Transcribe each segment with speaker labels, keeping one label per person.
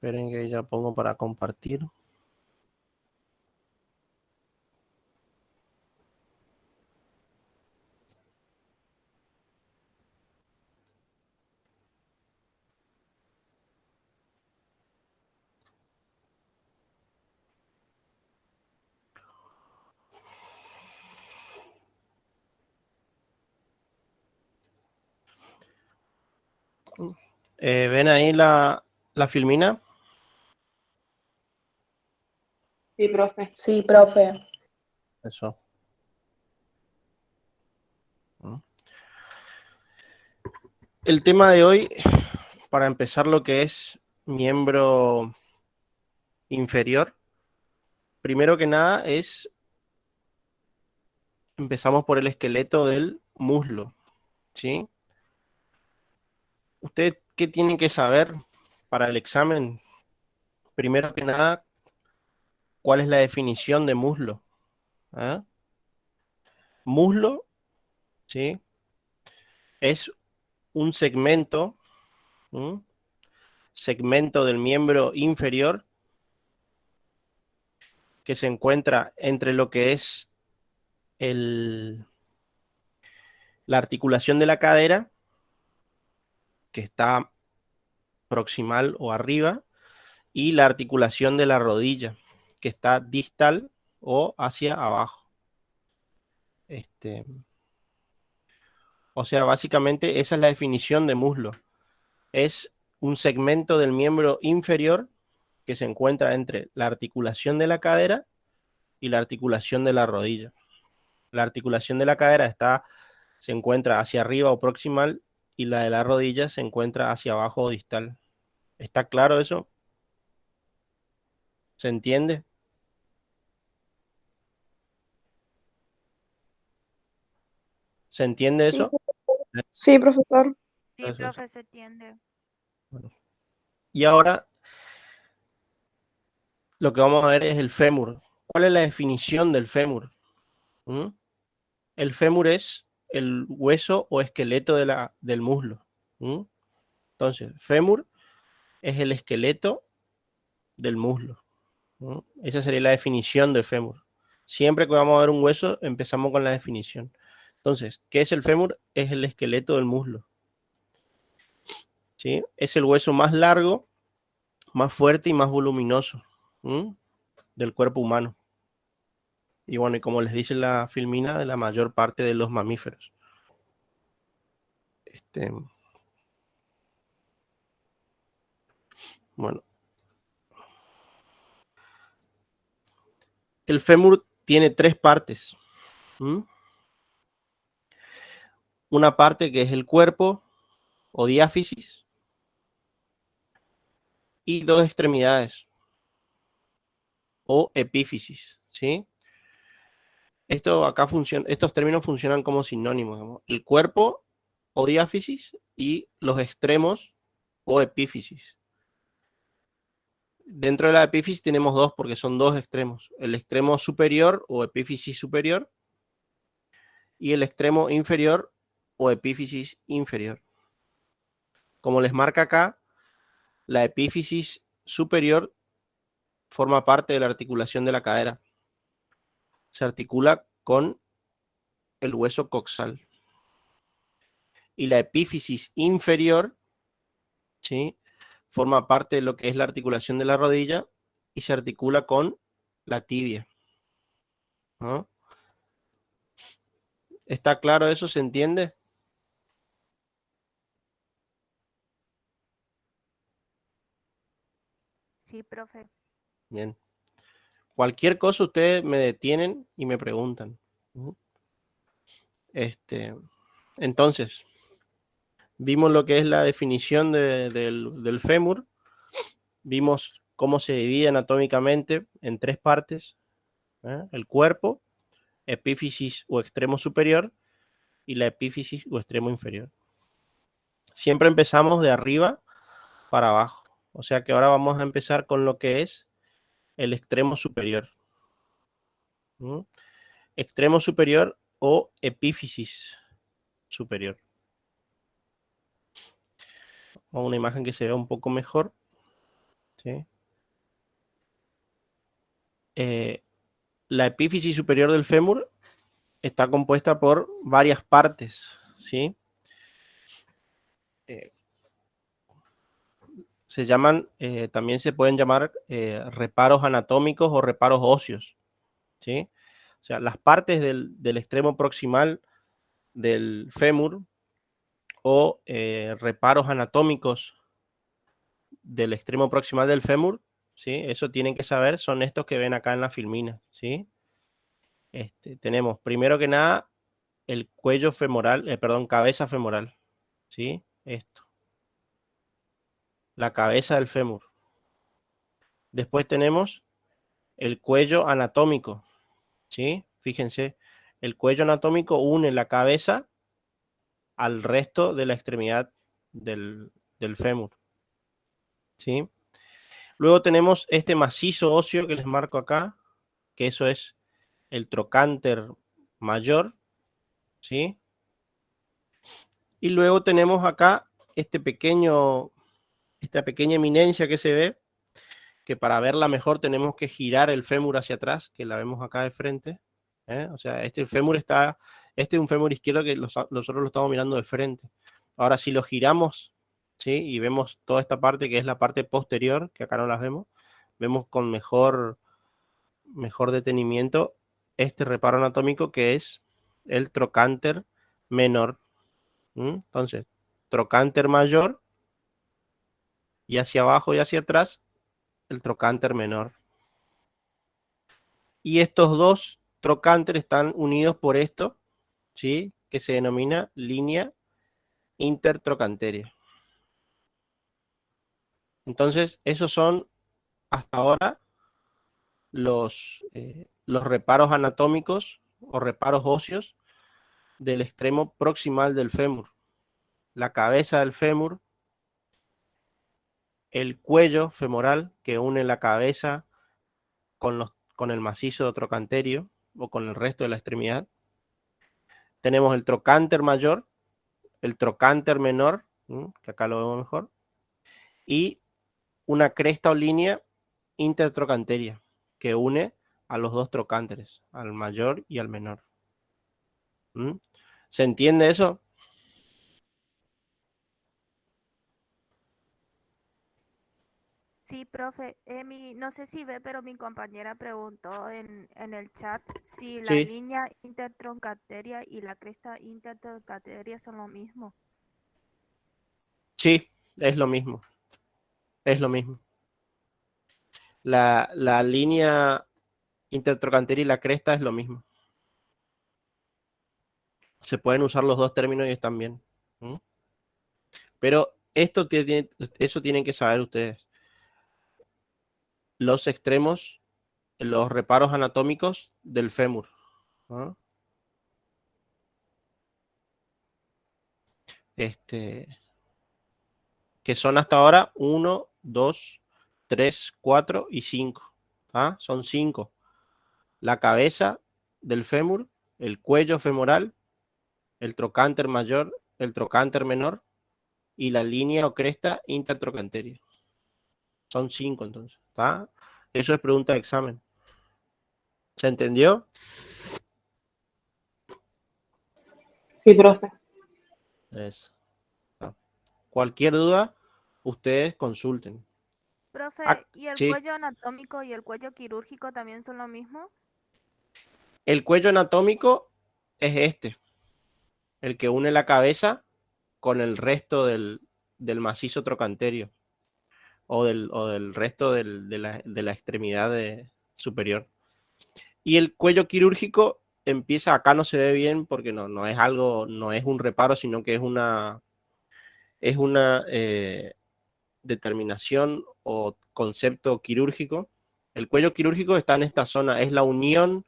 Speaker 1: Esperen que ya pongo para compartir. ¿Ven ahí la filmina?
Speaker 2: Sí, profe.
Speaker 3: Sí, profe.
Speaker 1: Eso. El tema de hoy, para empezar lo que es miembro inferior, primero que nada empezamos por el esqueleto del muslo, ¿sí? ¿Usted qué tiene que saber para el examen? Primero que nada, ¿cuál es la definición de muslo? ¿Ah? Muslo, ¿sí? Es un segmento, ¿m? Segmento del miembro inferior que se encuentra entre lo que es la articulación de la cadera, que está proximal o arriba, y la articulación de la rodilla, que está distal o hacia abajo. O sea, básicamente esa es la definición de muslo. Es un segmento del miembro inferior que se encuentra entre la articulación de la cadera y la articulación de la rodilla. La articulación de la cadera se encuentra hacia arriba o proximal y la de la rodilla se encuentra hacia abajo o distal. ¿Está claro eso? ¿Se entiende? ¿Se entiende
Speaker 2: Sí,
Speaker 1: eso?
Speaker 2: sí, profesor.
Speaker 4: Sí,
Speaker 1: Eso.
Speaker 4: profe, se entiende.
Speaker 1: Bueno. Y ahora lo que vamos a ver es el fémur. ¿Cuál es la definición del fémur? ¿Mm? El fémur es el hueso o esqueleto del muslo. ¿Mm? Entonces, fémur es el esqueleto del muslo. ¿Mm? Esa sería la definición de fémur. Siempre que vamos a ver un hueso, empezamos con la definición. Entonces, ¿qué es el fémur? Es el esqueleto del muslo. ¿Sí? Es el hueso más largo, más fuerte y más voluminoso del cuerpo humano. Y bueno, y como les dice la filmina, de la mayor parte de los mamíferos. Bueno. El fémur tiene tres partes. Una parte que es el cuerpo o diáfisis y dos extremidades o epífisis, ¿sí? Estos términos funcionan como sinónimos, ¿no? El cuerpo o diáfisis y los extremos o epífisis. Dentro de la epífisis tenemos dos porque son dos extremos. El extremo superior o epífisis superior y el extremo inferior o epífisis inferior. Como les marca acá, la epífisis superior forma parte de la articulación de la cadera. Se articula con el hueso coxal. Y la epífisis inferior, ¿sí?, forma parte de lo que es la articulación de la rodilla y se articula con la tibia, ¿no? ¿Está claro eso? ¿Se entiende?
Speaker 4: Sí, profe.
Speaker 1: Bien. Cualquier cosa ustedes me detienen y me preguntan. Entonces, vimos lo que es la definición del fémur. Vimos cómo se divide anatómicamente en tres partes. El cuerpo, epífisis o extremo superior y la epífisis o extremo inferior. Siempre empezamos de arriba para abajo. O sea que ahora vamos a empezar con lo que es el extremo superior. Extremo superior o epífisis superior. Una imagen que se vea un poco mejor. ¿sí? La epífisis superior del fémur está compuesta por varias partes, ¿sí? Se llaman, también se pueden llamar reparos anatómicos o reparos óseos, ¿sí? O sea, las partes del extremo proximal del fémur o reparos anatómicos del extremo proximal del fémur, ¿sí? Eso tienen que saber, son estos que ven acá en la filmina, ¿sí? Tenemos primero que nada el cuello femoral, perdón, cabeza femoral, ¿sí? Esto, la cabeza del fémur. Después tenemos el cuello anatómico, ¿sí? Fíjense, el cuello anatómico une la cabeza al resto de la extremidad del fémur, ¿sí? Luego tenemos este macizo óseo que les marco acá, que eso es el trocánter mayor, ¿sí? Y luego tenemos acá esta pequeña eminencia que se ve, que para verla mejor tenemos que girar el fémur hacia atrás, que la vemos acá de frente, ¿eh? O sea, este es un fémur izquierdo que nosotros lo estamos mirando de frente. Ahora, si lo giramos, ¿sí? Y vemos toda esta parte que es la parte posterior, que acá no las vemos con mejor detenimiento este reparo anatómico que es el trocánter menor. Entonces, trocánter mayor y hacia abajo y hacia atrás el trocánter menor. Y estos dos trocánter están unidos por esto, ¿sí? Que se denomina línea intertrocanteria. Entonces, esos son hasta ahora los reparos anatómicos o reparos óseos del extremo proximal del fémur. La cabeza del fémur, el cuello femoral que une la cabeza con el macizo trocanterio o con el resto de la extremidad. Tenemos el trocánter mayor, el trocánter menor, que acá lo vemos mejor, y una cresta o línea intertrocanteria que une a los dos trocánteres, al mayor y al menor. ¿Se entiende eso?
Speaker 4: Sí, profe. No sé si ve, pero mi compañera preguntó en el chat si la
Speaker 1: Sí,
Speaker 4: línea intertrocánteria y la cresta intertrocánteria son lo mismo.
Speaker 1: sí, es lo mismo. Es lo mismo. La línea intertrocanteria y la cresta es lo mismo. Se pueden usar los dos términos y están bien. Pero eso tienen que saber ustedes. Los extremos, los reparos anatómicos del fémur, ¿no? Que son hasta ahora 1, 2, 3, 4 y 5. ¿Ah? Son 5. La cabeza del fémur, el cuello femoral, el trocánter mayor, el trocánter menor y la línea o cresta intertrocanteria. Son 5 entonces. ¿Está? Eso es pregunta de examen. ¿Se entendió?
Speaker 2: Sí, profe.
Speaker 1: Eso. Cualquier duda, ustedes consulten.
Speaker 4: Profe, ¿y el
Speaker 1: Sí.
Speaker 4: cuello anatómico y el cuello quirúrgico también son lo mismo?
Speaker 1: El cuello anatómico es el que une la cabeza con el resto del macizo trocanterio o del resto de la extremidad superior. Y el cuello quirúrgico empieza, acá no se ve bien porque no es algo, no es un reparo, sino que es una determinación o concepto quirúrgico. El cuello quirúrgico está en esta zona, es la unión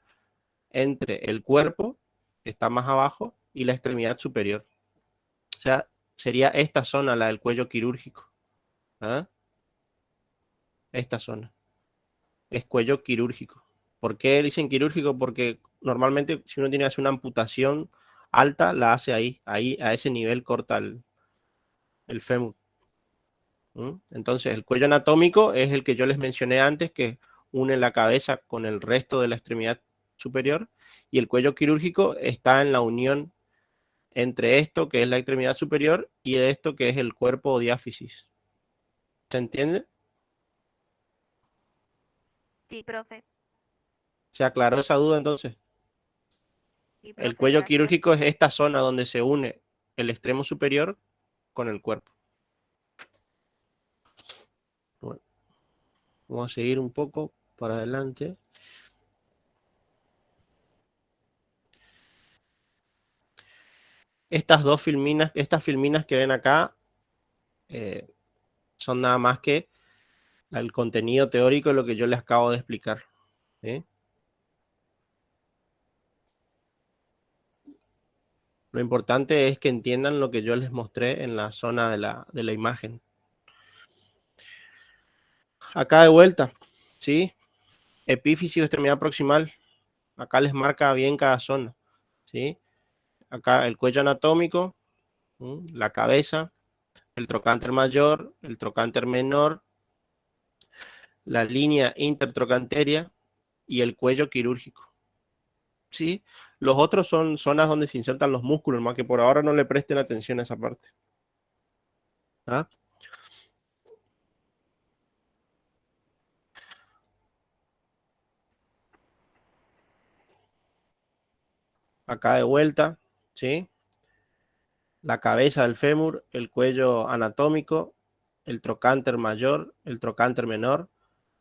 Speaker 1: entre el cuerpo, que está más abajo, y la extremidad superior. O sea, sería esta zona la del cuello quirúrgico. ¿Ah? Esta zona es cuello quirúrgico. ¿Por qué dicen quirúrgico? Porque normalmente si uno tiene que hacer una amputación alta, la hace ahí a ese nivel corta el fémur. Entonces, el cuello anatómico es el que yo les mencioné antes, que une la cabeza con el resto de la extremidad superior, y el cuello quirúrgico está en la unión entre esto, que es la extremidad superior, y esto, que es el cuerpo o diáfisis. ¿Se entiende?
Speaker 4: Sí, profe.
Speaker 1: ¿Se aclaró esa duda entonces?
Speaker 4: Sí,
Speaker 1: El
Speaker 4: profe,
Speaker 1: cuello
Speaker 4: gracias.
Speaker 1: quirúrgico es esta zona donde se une el extremo superior con el cuerpo. Bueno, vamos a seguir un poco para adelante. Estas filminas que ven acá son nada más que el contenido teórico de lo que yo les acabo de explicar. ¿Sí? Lo importante es que entiendan lo que yo les mostré en la zona de la imagen. Acá de vuelta, ¿sí? Epífisis o extremidad proximal. Acá les marca bien cada zona, ¿sí? Acá el cuello anatómico, la cabeza, el trocánter mayor, el trocánter menor, la línea intertrocanteria y el cuello quirúrgico. ¿Sí? Los otros son zonas donde se insertan los músculos, más que por ahora no le presten atención a esa parte. ¿Ah? Acá de vuelta, ¿sí? La cabeza del fémur, el cuello anatómico, el trocánter mayor, el trocánter menor,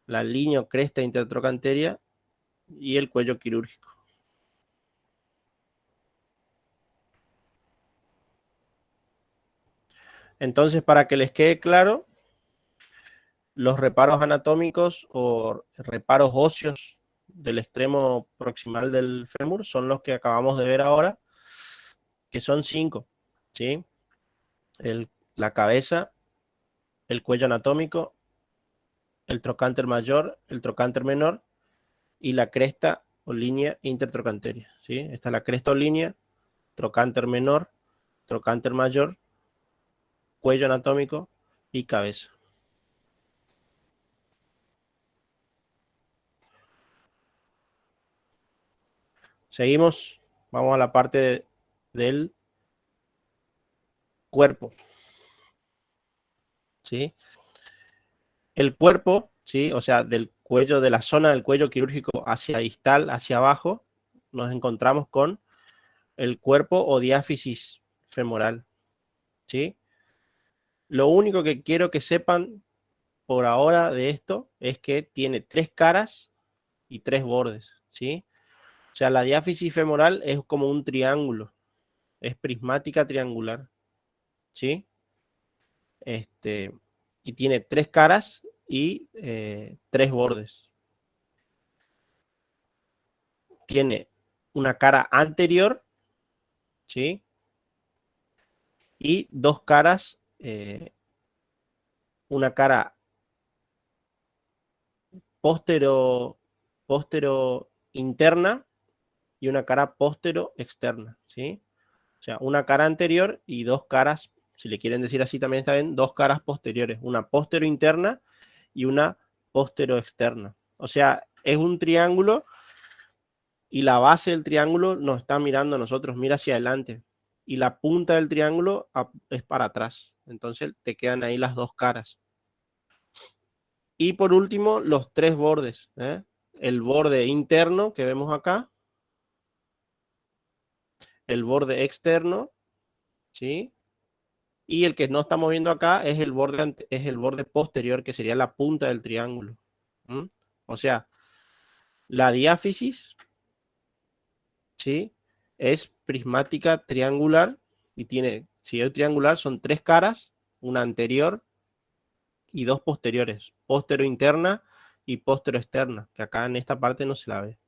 Speaker 1: la línea o cresta intertrocanteria y el cuello quirúrgico. Entonces, para que les quede claro, los reparos anatómicos o reparos óseos del extremo proximal del fémur son los que acabamos de ver ahora, que son 5, ¿sí? La cabeza, el cuello anatómico, el trocánter mayor, el trocánter menor y la cresta o línea intertrocanteria, ¿sí? Esta es la cresta o línea, trocánter menor, trocánter mayor, cuello anatómico y cabeza. Seguimos, vamos a la parte del cuerpo, ¿sí? El cuerpo, ¿sí? O sea, del cuello, de la zona del cuello quirúrgico hacia distal, hacia abajo, nos encontramos con el cuerpo o diáfisis femoral, ¿sí? Lo único que quiero que sepan por ahora de esto es que tiene 3 caras y 3 bordes, ¿sí? O sea, la diáfisis femoral es como un triángulo, es prismática triangular, ¿sí? Y tiene 3 caras y 3 bordes. Tiene una cara anterior, ¿sí? Y 2 caras, una cara póstero interna y una cara póstero externa, ¿sí? O sea, una cara anterior y 2 caras, si le quieren decir así también está bien, 2 caras posteriores, una póstero interna y una póstero externa. O sea, es un triángulo y la base del triángulo nos está mirando a nosotros, mira hacia adelante. Y la punta del triángulo es para atrás. Entonces te quedan ahí las 2 caras. Y por último, los 3 bordes. El borde interno que vemos acá, el borde externo, ¿sí? Y el que no estamos viendo acá es el borde posterior, que sería la punta del triángulo. O sea, la diáfisis, ¿sí? Es prismática triangular y tiene, si es triangular, son 3 caras, una anterior y 2 posteriores, póstero interna y póstero externa, que acá en esta parte no se la ve.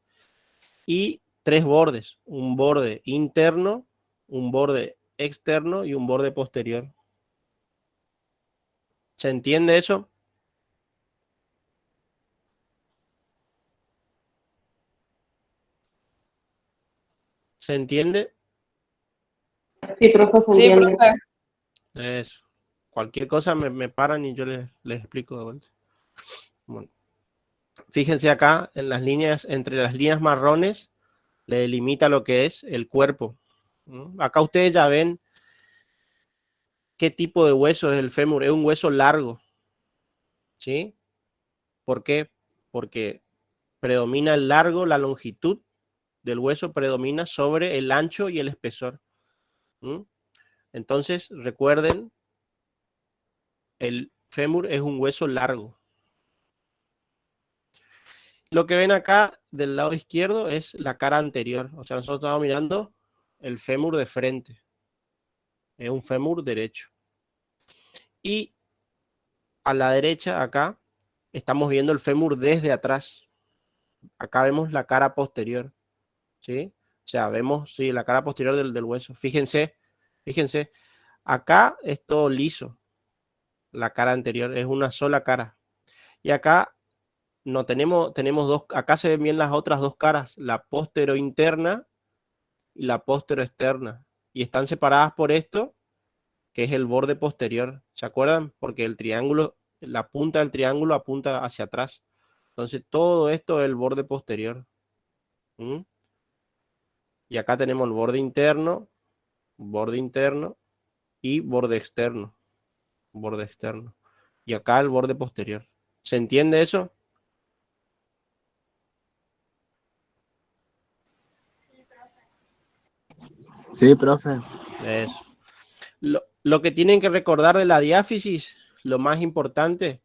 Speaker 1: Y 3 bordes, un borde interno, un borde externo y un borde posterior. ¿Se entiende eso? ¿Se entiende?
Speaker 2: Sí, profe, se
Speaker 3: Sí,
Speaker 2: entiende.
Speaker 3: profe.
Speaker 1: Eso. Cualquier cosa me paran y yo les explico de vuelta. Bueno. Fíjense acá, en las líneas, entre las líneas marrones, le delimita lo que es el cuerpo. Acá ustedes ya ven qué tipo de hueso es el fémur. Es un hueso largo. ¿Sí? ¿Por qué? Porque predomina el largo, la longitud del hueso predomina sobre el ancho y el espesor. Entonces, recuerden, el fémur es un hueso largo. Lo que ven acá del lado izquierdo es la cara anterior. O sea, nosotros estamos mirando el fémur de frente. Es un fémur derecho. Y a la derecha, acá, estamos viendo el fémur desde atrás. Acá vemos la cara posterior. ¿Sí? O sea, vemos, sí, la cara posterior del hueso. Fíjense, acá es todo liso. La cara anterior es una sola cara. Y acá no tenemos dos, acá se ven bien las otras dos caras, la postero interna y la postero externa. Y están separadas por esto, que es el borde posterior. ¿Se acuerdan? Porque el triángulo, la punta del triángulo apunta hacia atrás. Entonces todo esto es el borde posterior. Y acá tenemos el borde interno y borde externo. Borde externo. Y acá el borde posterior. ¿Se entiende eso?
Speaker 3: Sí, profe.
Speaker 1: Eso. Lo que tienen que recordar de la diáfisis, lo más importante,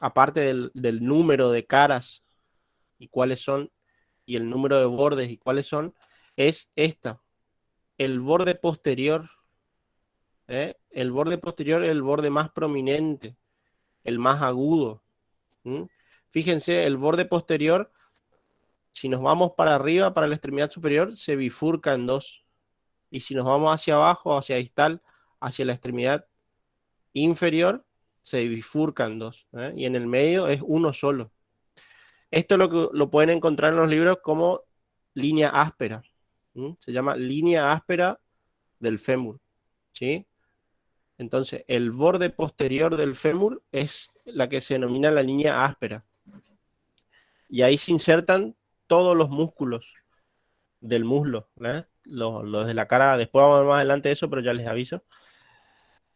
Speaker 1: aparte del número de caras y cuáles son, y el número de bordes y cuáles son, es esta. El borde posterior. El borde posterior es el borde más prominente, el más agudo. Fíjense, el borde posterior, si nos vamos para arriba, para la extremidad superior, se bifurca en dos. Y si nos vamos hacia abajo, hacia distal, hacia la extremidad inferior, se bifurca en dos. Y en el medio es uno solo. Esto lo pueden encontrar en los libros como línea áspera. Se llama línea áspera del fémur. ¿Sí? Entonces, el borde posterior del fémur es la que se denomina la línea áspera. Y ahí se insertan todos los músculos del muslo. Los de la cara, después vamos a ver más adelante eso, pero ya les aviso.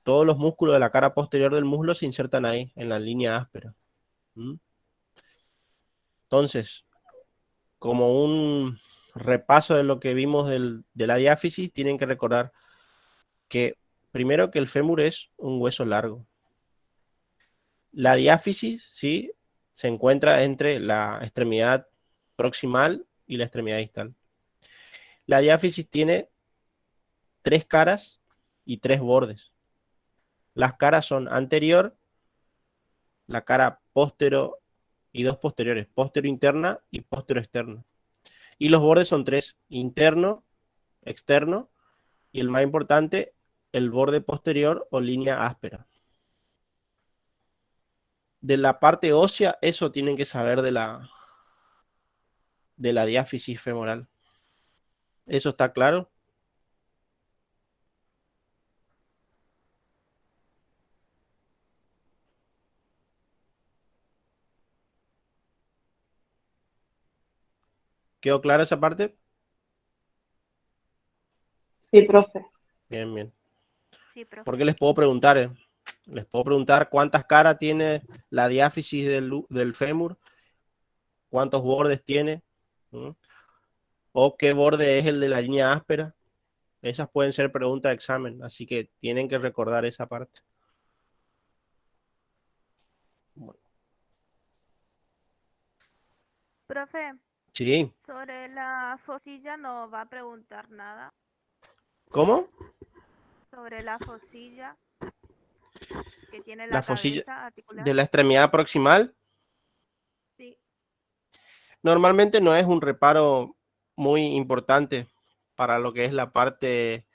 Speaker 1: Todos los músculos de la cara posterior del muslo se insertan ahí, en la línea áspera. Entonces, como un repaso de lo que vimos de la diáfisis, tienen que recordar que primero que el fémur es un hueso largo. La diáfisis, ¿sí?, se encuentra entre la extremidad proximal y la extremidad distal. La diáfisis tiene 3 caras y 3 bordes. Las caras son anterior, la cara postero y 2 posteriores, postero interna y postero externa. Y los bordes son 3, interno, externo y el más importante, el borde posterior o línea áspera. De la parte ósea, eso tienen que saber de la diáfisis femoral. ¿Eso está claro? ¿Quedó clara esa parte?
Speaker 2: Sí, profe.
Speaker 1: Bien, bien.
Speaker 4: Sí, profe.
Speaker 1: Porque les puedo preguntar, les puedo preguntar cuántas caras tiene la diáfisis del fémur, cuántos bordes tiene, o qué borde es el de la línea áspera. Esas pueden ser preguntas de examen, así que tienen que recordar esa parte. Bueno.
Speaker 4: Profe,
Speaker 1: Sí.
Speaker 4: sobre la fosilla no va a preguntar nada.
Speaker 1: ¿Cómo?
Speaker 4: Sobre la fosilla que tiene
Speaker 1: La
Speaker 4: la
Speaker 1: fosilla
Speaker 4: cabeza articulada.
Speaker 1: de la extremidad proximal.
Speaker 4: Sí.
Speaker 1: Normalmente no es un reparo muy importante para lo que es la parte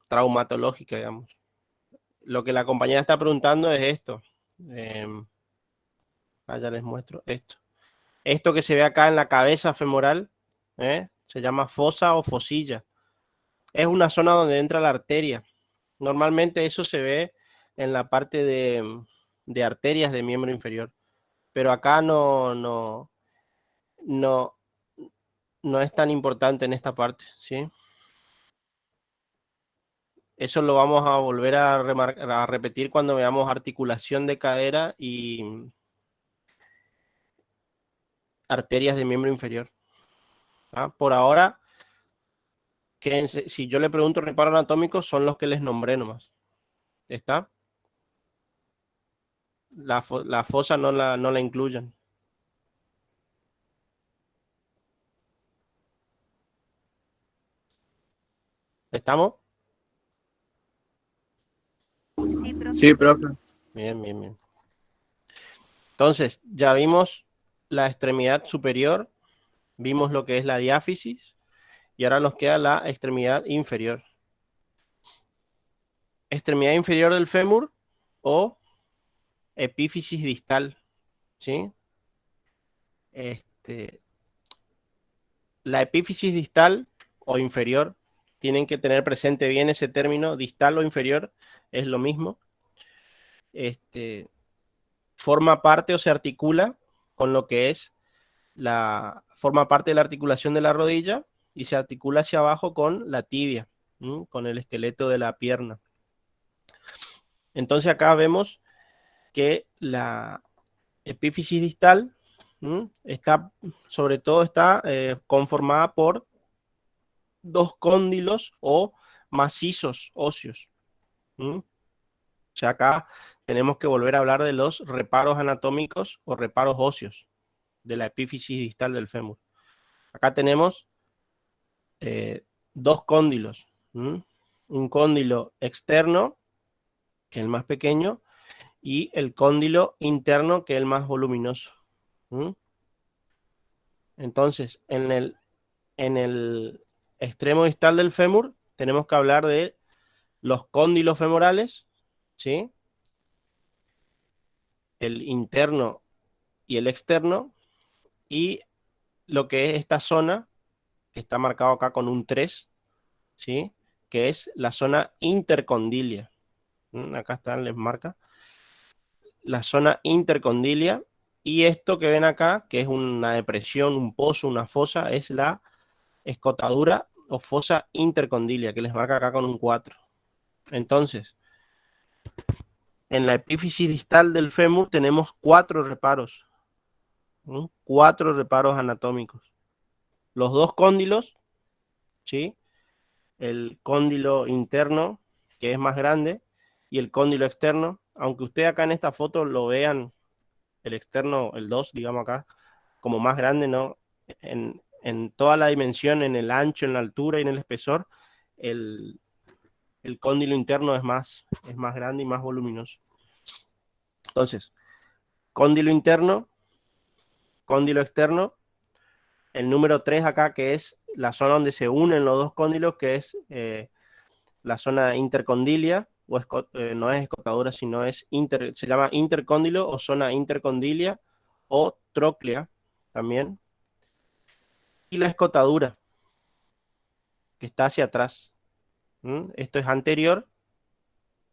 Speaker 1: traumatológica, digamos. Lo que la compañera está preguntando es esto. Ya les muestro esto. Esto que se ve acá en la cabeza femoral, se llama fosa o fosilla. Es una zona donde entra la arteria. Normalmente eso se ve en la parte de arterias de miembro inferior, pero acá no es tan importante en esta parte, ¿sí? Eso lo vamos a volver a repetir cuando veamos articulación de cadera y arterias de miembro inferior. ¿Ah? Por ahora, quédense, si yo le pregunto reparo anatómico, son los que les nombré nomás. ¿Está? La fosa no la incluyen. ¿Estamos?
Speaker 4: Sí, profe.
Speaker 3: Sí, profe.
Speaker 1: Bien, bien, bien. Entonces, ya vimos la extremidad superior, vimos lo que es la diáfisis y ahora nos queda la extremidad inferior. Extremidad inferior del fémur o epífisis distal, ¿sí? La epífisis distal o inferior, tienen que tener presente bien ese término, distal o inferior, es lo mismo. Forma parte o se articula con lo que es forma parte de la articulación de la rodilla y se articula hacia abajo con la tibia, con el esqueleto de la pierna. Entonces acá vemos que la epífisis distal sobre todo está conformada por dos cóndilos o macizos óseos. O sea, acá tenemos que volver a hablar de los reparos anatómicos o reparos óseos de la epífisis distal del fémur. Acá tenemos dos cóndilos. Un cóndilo externo, que es el más pequeño, y el cóndilo interno, que es el más voluminoso. Entonces, en el extremo distal del fémur tenemos que hablar de los cóndilos femorales, ¿sí? El interno y el externo, y lo que es esta zona, que está marcado acá con un 3, ¿sí? Que es la zona intercondilia. Acá están, les marca. La zona intercondilia, y esto que ven acá, que es una depresión, un pozo, una fosa, es la escotadura o fosa intercondilia, que les marca acá con un 4. Entonces, en la epífisis distal del fémur tenemos 4 reparos. 4 reparos anatómicos. Los dos cóndilos, ¿sí? El cóndilo interno, que es más grande, y el cóndilo externo. Aunque ustedes acá en esta foto lo vean, el externo, el 2, digamos acá, como más grande, ¿no? En toda la dimensión, en el ancho, en la altura y en el espesor, el cóndilo interno es más grande y más voluminoso. Entonces, cóndilo interno, cóndilo externo, el número 3 acá, que es la zona donde se unen los dos cóndilos, que es la zona intercondilia, no es escotadura, sino se llama intercóndilo o zona intercondilia o tróclea también. Y la escotadura, que está hacia atrás. Esto es anterior,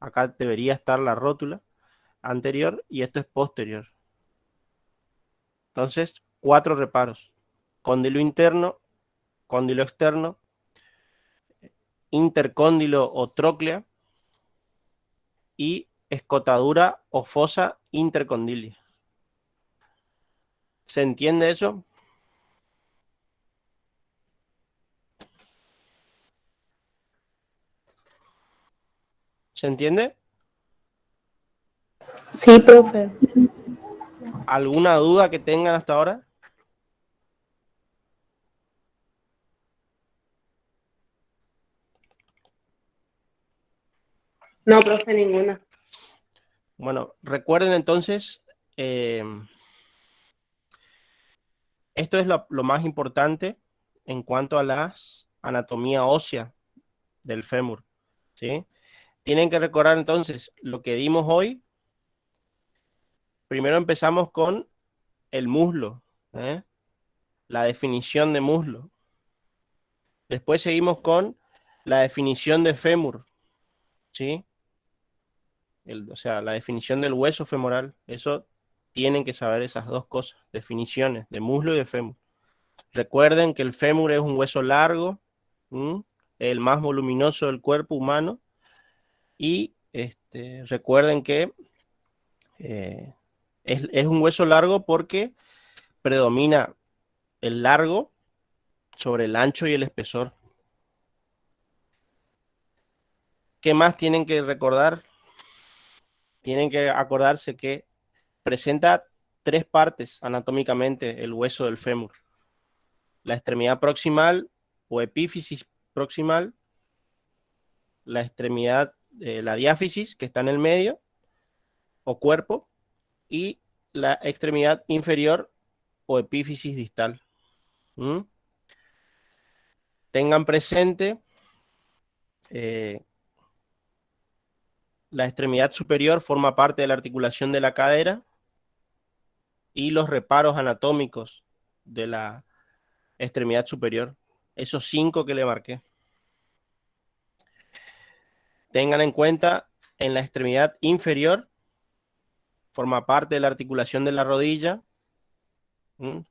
Speaker 1: acá debería estar la rótula anterior, y esto es posterior. Entonces, 4 reparos: cóndilo interno, cóndilo externo, intercóndilo o tróclea y escotadura o fosa intercondilia. ¿Se entiende eso? ¿Se entiende?
Speaker 2: Sí, profe.
Speaker 1: ¿Alguna duda que tengan hasta ahora?
Speaker 2: No, profe, ninguna.
Speaker 1: Bueno, recuerden entonces, esto es lo más importante en cuanto a la anatomía ósea del fémur, ¿sí? Tienen que recordar entonces lo que dimos hoy. Primero empezamos con el muslo, la definición de muslo. Después seguimos con la definición de fémur, ¿sí? O sea, la definición del hueso femoral, eso tienen que saber esas dos cosas, definiciones de muslo y de fémur. Recuerden que el fémur es un hueso largo, el más voluminoso del cuerpo humano, y recuerden que es un hueso largo porque predomina el largo sobre el ancho y el espesor. ¿Qué más tienen que recordar? Tienen que acordarse que presenta 3 partes anatómicamente el hueso del fémur: la extremidad proximal o epífisis proximal, la extremidad, la diáfisis, que está en el medio o cuerpo, y la extremidad inferior o epífisis distal. Tengan presente la extremidad superior forma parte de la articulación de la cadera y los reparos anatómicos de la extremidad superior. Esos 5 que le marqué. Tengan en cuenta, en la extremidad inferior forma parte de la articulación de la rodilla,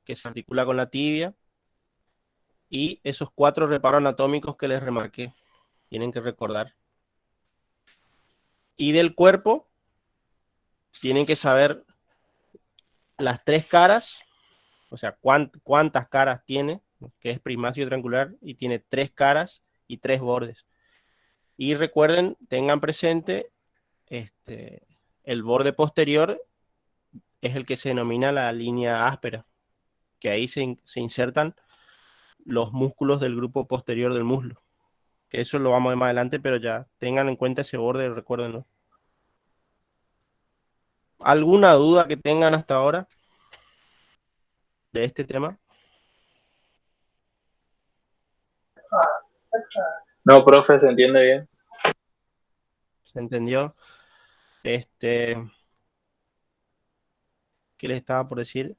Speaker 1: que se articula con la tibia, y esos 4 reparos anatómicos que les remarqué. Tienen que recordar. Y del cuerpo, tienen que saber las 3 caras, o sea, cuántas caras tiene, que es prismático triangular, y tiene 3 caras y 3 bordes. Y recuerden, tengan presente, el borde posterior es el que se denomina la línea áspera, que ahí se insertan los músculos del grupo posterior del muslo, que eso lo vamos a ver más adelante, pero ya tengan en cuenta ese borde, recuérdenlo. ¿Alguna duda que tengan hasta ahora de este tema?
Speaker 5: No, profe, se entiende bien.
Speaker 1: ¿Se entendió? ¿Qué les estaba por decir?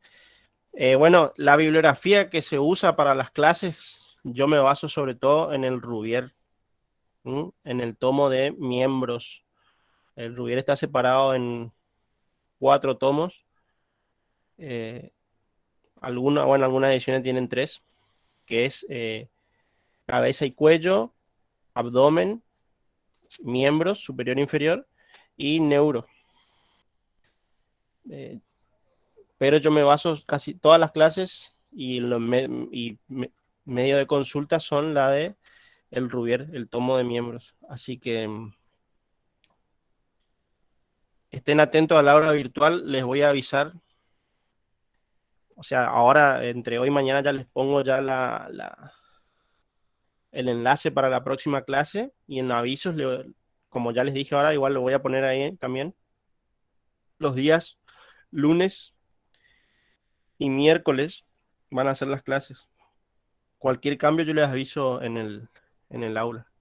Speaker 1: Bueno, la bibliografía que se usa para las clases, yo me baso sobre todo en el Rouvier, en el tomo de miembros. El Rouvier está separado en 4 tomos. Algunas ediciones tienen 3, que es cabeza y cuello, abdomen, miembros, superior e inferior, y neuro. Pero yo me baso casi todas las clases y medio de consulta son la de el Rouvier, el tomo de miembros. Así que estén atentos a la hora virtual, les voy a avisar. O sea, ahora entre hoy y mañana ya les pongo ya el enlace para la próxima clase, y en avisos, como ya les dije ahora, igual lo voy a poner ahí también. Los días lunes y miércoles van a ser las clases. Cualquier cambio yo les aviso en el aula.